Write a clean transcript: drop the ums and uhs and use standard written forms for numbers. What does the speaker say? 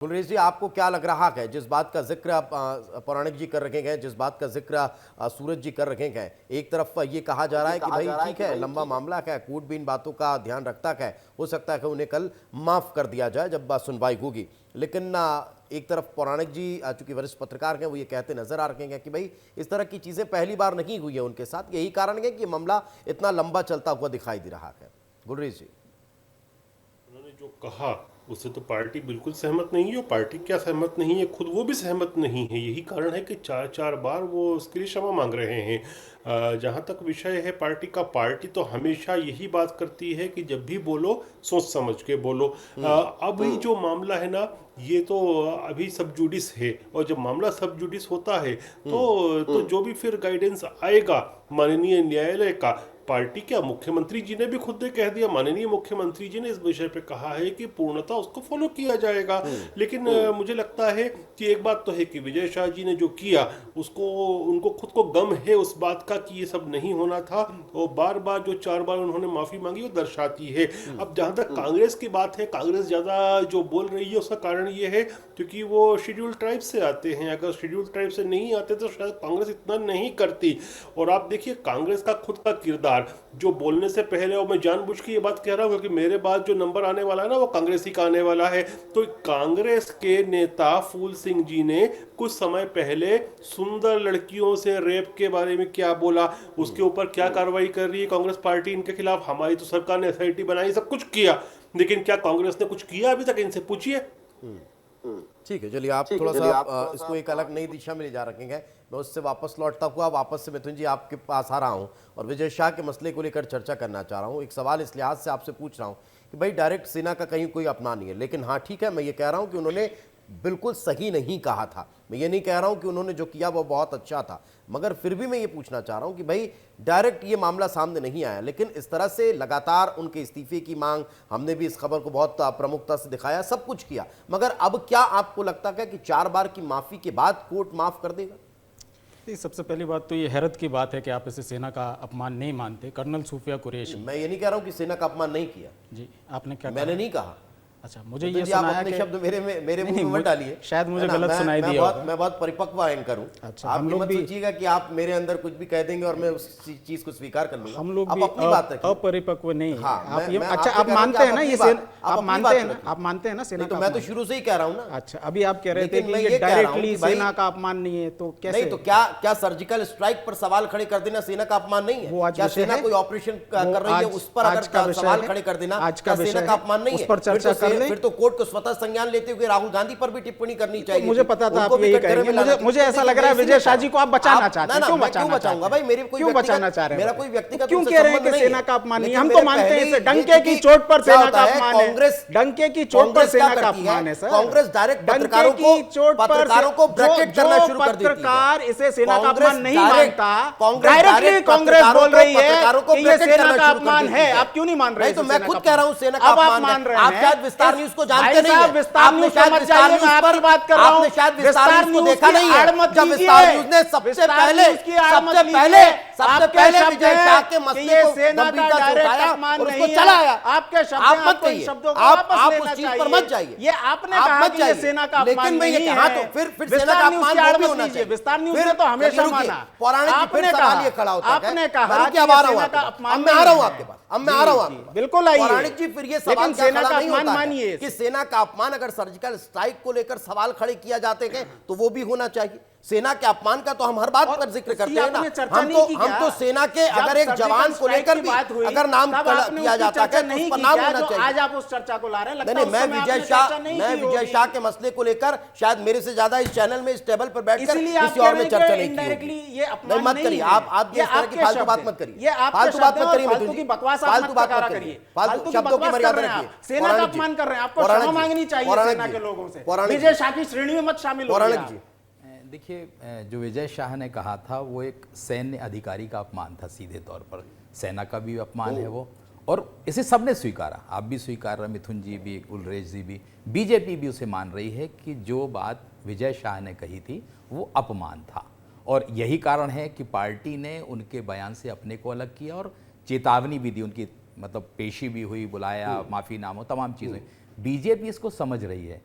गुलरेज जी, आपको क्या लग रहा है जिस बात का जिक्र पौराणिक जी कर रखे गए, जिस बात का जिक्र सूरज जी कर रखे गए, एक तरफ ये कहा जा रहा है कि भाई ठीक है, लंबा मामला है, कोर्ट भी इन बातों का ध्यान रखता है, हो सकता है कि उन्हें कल माफ कर दिया जाए जब सुनवाई होगी। लेकिन एक तरफ पौराणिक जी चूंकि वरिष्ठ पत्रकार हैं, वो ये कहते नजर आ रहे हैं कि भाई इस तरह की चीजें पहली बार नहीं हुई है उनके साथ, यही कारण है कि मामला इतना लंबा चलता हुआ दिखाई दे रहा है। गुलरेज जी, उन्होंने जो कहा उससे तो पार्टी बिल्कुल सहमत नहीं है, और पार्टी क्या सहमत नहीं है, खुद वो भी सहमत नहीं है। यही कारण है कि चार चार बार वो उसके लिए क्षमा मांग रहे हैं। जहाँ तक विषय है पार्टी का, पार्टी तो हमेशा यही बात करती है कि जब भी बोलो सोच समझ के बोलो। अभी जो मामला है ना, ये तो अभी सब जुडिस है, और जब मामला सब जुडिस होता है तो जो भी फिर गाइडेंस आएगा माननीय न्यायालय का, पार्टी क्या, मुख्यमंत्री जी ने भी खुद ने कह दिया, माननीय मुख्यमंत्री जी ने इस विषय पे कहा है कि पूर्णतः उसको फॉलो किया जाएगा। लेकिन मुझे लगता है कि एक बात तो है कि विजय शाह जी ने जो किया उसको, उनको खुद को गम है उस बात का कि ये सब नहीं होना था, और बार बार जो 4 बार उन्होंने माफी मांगी वो दर्शाती है। अब जहां तक कांग्रेस की बात है, कांग्रेस ज्यादा जो बोल रही है उसका कारण ये है क्योंकि वो शेड्यूल ट्राइब से आते हैं। अगर शेड्यूल ट्राइब से नहीं आते तो शायद कांग्रेस इतना नहीं करती। और आप देखिए कांग्रेस का खुद का किरदार, जो बोलने से पहले, और मैं जानबूझ के ये बात कह रहा हूं क्योंकि मेरे बाद जो नंबर आने वाला है ना वो कांग्रेसी का आने वाला है, तो कांग्रेस के नेता फूल सिंह जी ने कुछ समय पहले सुंदर लड़कियों से रेप के बारे में क्या बोला, उसके ऊपर क्या कार्रवाई कर रही है कांग्रेस पार्टी इनके खिलाफ। हमारी तो सरकार ने एसआईटी बनाई, सब कुछ किया, लेकिन क्या कांग्रेस ने कुछ किया अभी तक? इनसे पूछिए। ठीक है, चलिए आप थोड़ा सा इसको एक अलग नई दिशा में ले जा रखेंगे। मैं उससे वापस लौटता हुआ वापस से मिथुन जी आपके पास आ रहा हूं और विजय शाह के मसले को लेकर चर्चा करना चाह रहा हूं। एक सवाल इस लिहाज से आपसे पूछ रहा हूं कि भाई डायरेक्ट सेना का कहीं कोई अपना नहीं है, लेकिन हाँ ठीक है, मैं ये कह रहा हूं कि उन्होंने बिल्कुल सही नहीं कहा था। मैं ये नहीं कह रहा हूं कि उन्होंने जो किया वो बहुत अच्छा था, मगर फिर भी मैं ये पूछना चाह रहा हूं कि भाई डायरेक्ट ये मामला सामने नहीं आया, लेकिन इस तरह से लगातार उनके इस्तीफे की मांग, हमने भी इस खबर को बहुत प्रमुखता से दिखाया, सब कुछ किया, मगर अब क्या आपको लगता है कि 4 बार की माफी के बाद कोर्ट माफ कर देगा? सबसे पहली बात तो ये हैरत की बात है कि आप इसे सेना का अपमान नहीं मानते। कर्नल सूफिया कुरैशी, मैं ये नहीं कह रहा हूं कि सेना का अपमान नहीं किया जी, आपने क्या मैंने नहीं कहा। अच्छा, मुझे तो ये जी आप सुना है अपने कि शब्द मेरे मुंह में मत डालिए, शायद मुझे है ना? गलत सुनाई दिया होगा। मैं बहुत परिपक्व एंकर हूं। अच्छा, आप हम ये लोग मत भी सोचिएगा कि आप मेरे अंदर कुछ भी कह देंगे और मैं उस चीज को स्वीकार कर लूंगा। हम लोग आप भी अपनी बात रखिए। अपरिपक्व नहीं है। हाँ, आप मैं ये आपसे अच्छा, कह आप रहा हूं मानते कि हैं ना ये आप मानते हैं ना सेना तो का मैं तो अपमान? शुरू से ही कह रहा हूं ना। अच्छा, अभी आप कह रहे थे लेकिन कि मैं ये ये कह रहा हूं डायरेक्टली कि भाई सेना का अपमान नहीं है, तो कैसे? नहीं, तो क्या सर्जिकल स्ट्राइक पर सवाल खड़े कर देना सेना का अपमान नहीं वो है? आज क्या विषय सेना है? कोई ऑपरेशन कर रही है उस पर आज का अगर विषय सवाल है? खड़े कर देना आज का क्या विषय सेना का है? अपमान नहीं उस है? पर चर्चा कर लें। फिर तो कोर्ट को स्वतः संज्ञान लेते हुए राहुल गांधी पर भी टिप्पणी करनी चाहिए। मुझे पता था आप यही कहेंगे। मुझे ऐसा लग रहा है विजय शाह जी को आप बचाना चाहते हैं। क्यों बचाऊंगा भाई? मेरे क्यों बचाना चाह रहे हैं? मेरा कोई व्यक्तिगत क्यों कह रहे हैं कि सेना का अपमान नहीं? हम तो मानते हैं इसे डंके की चोट चोट पर सेना का अपमान है। डंके की चोट पर सेना का अपमान है सर। कांग्रेस डायरेक्ट डंके की चोट पर पत्रकारों को ब्रैकेट करना शुरू कर देती है। पत्रकार इसे सेना का अपमान नहीं मानता, कांग्रेस डायरेक्टली कांग्रेस बोल रही है कि ये सेना का अपमान है। आप क्यों नहीं मान रहे? तो मैं खुद कह रहा हूं सेना का अपमान मान रहे है। आप हैं। शायद विस्तार न्यूज को जानते नहीं हैं। विस्तार न्यूज पर मत जाइए, मैं आपकी बात कर रहा हूं। आपने शायद विस्तार न्यूज को देखा नहीं है। जब विस्तार न्यूज ने सबसे पहले विजय शाह के मसले को गंभीरता से उठाया और उसको चलाया। आपके शब्द, आप मत कहिए, आप उस चीज पर मत जाइए। ये आपने कहा कि ये सेना का अपमान लेकिन मैं ये नहीं कहा है। तो फिर सेना का अपमान वो भी होना चाहिए। विस्तार न्यूज ने तो हमेशा माना। पौराणिक जी फिर सवाल ये खड़ा होता है। आपने कहा कि सेना का अपमान, मैं आ रहा हूं आपके पास, अब मैं आ रहा हूं। बिल्कुल आइए। पौराणिक जी फिर ये सवाल सेना का नहीं अपमान होता मानिए कि सेना का अपमान अगर सर्जिकल स्ट्राइक को लेकर सवाल खड़े किया जाते हैं तो वो भी होना चाहिए। सेना के अपमान का तो हम हर बात पर जिक्र करते हैं ना। हम तो सेना के अगर एक जवान को लेकर भी अगर नाम किया जाता है तो उस पर नाम होना चाहिए। आज आप उस चर्चा को ला रहे हैं। नहीं, मैं विजय शाह के मसले को लेकर शायद मेरे से ज्यादा इस चैनल में इस टेबल पर बैठकर किसी और ने चर्चा नहीं की। नहीं, मत करिए आप इस तरह की फालतू बात मत करिए। फालतू बात मत करिए, फालतू की बकवास फालतू बात मत करिए। फालतू शब्दों की मर्यादा रखिए। सेना का अपमान कर रहे हैं, आपको क्षमा मांगनी चाहिए सेना के लोगों से। विजय शाह की श्रेणी में मत शामिल होइए। देखिए, जो विजय शाह ने कहा था वो एक सैन्य अधिकारी का अपमान था सीधे तौर पर। सेना का भी अपमान है वो, और इसे सबने स्वीकारा। आप भी स्वीकार रहे, मिथुन जी भी, गुलरेज जी भी, बीजेपी भी उसे मान रही है कि जो बात विजय शाह ने कही थी वो अपमान था। और यही कारण है कि पार्टी ने उनके बयान से अपने को अलग किया और चेतावनी भी दी। उनकी मतलब पेशी भी हुई, बुलाया, माफीनामा, तमाम चीज़ें। बीजेपी इसको समझ रही है।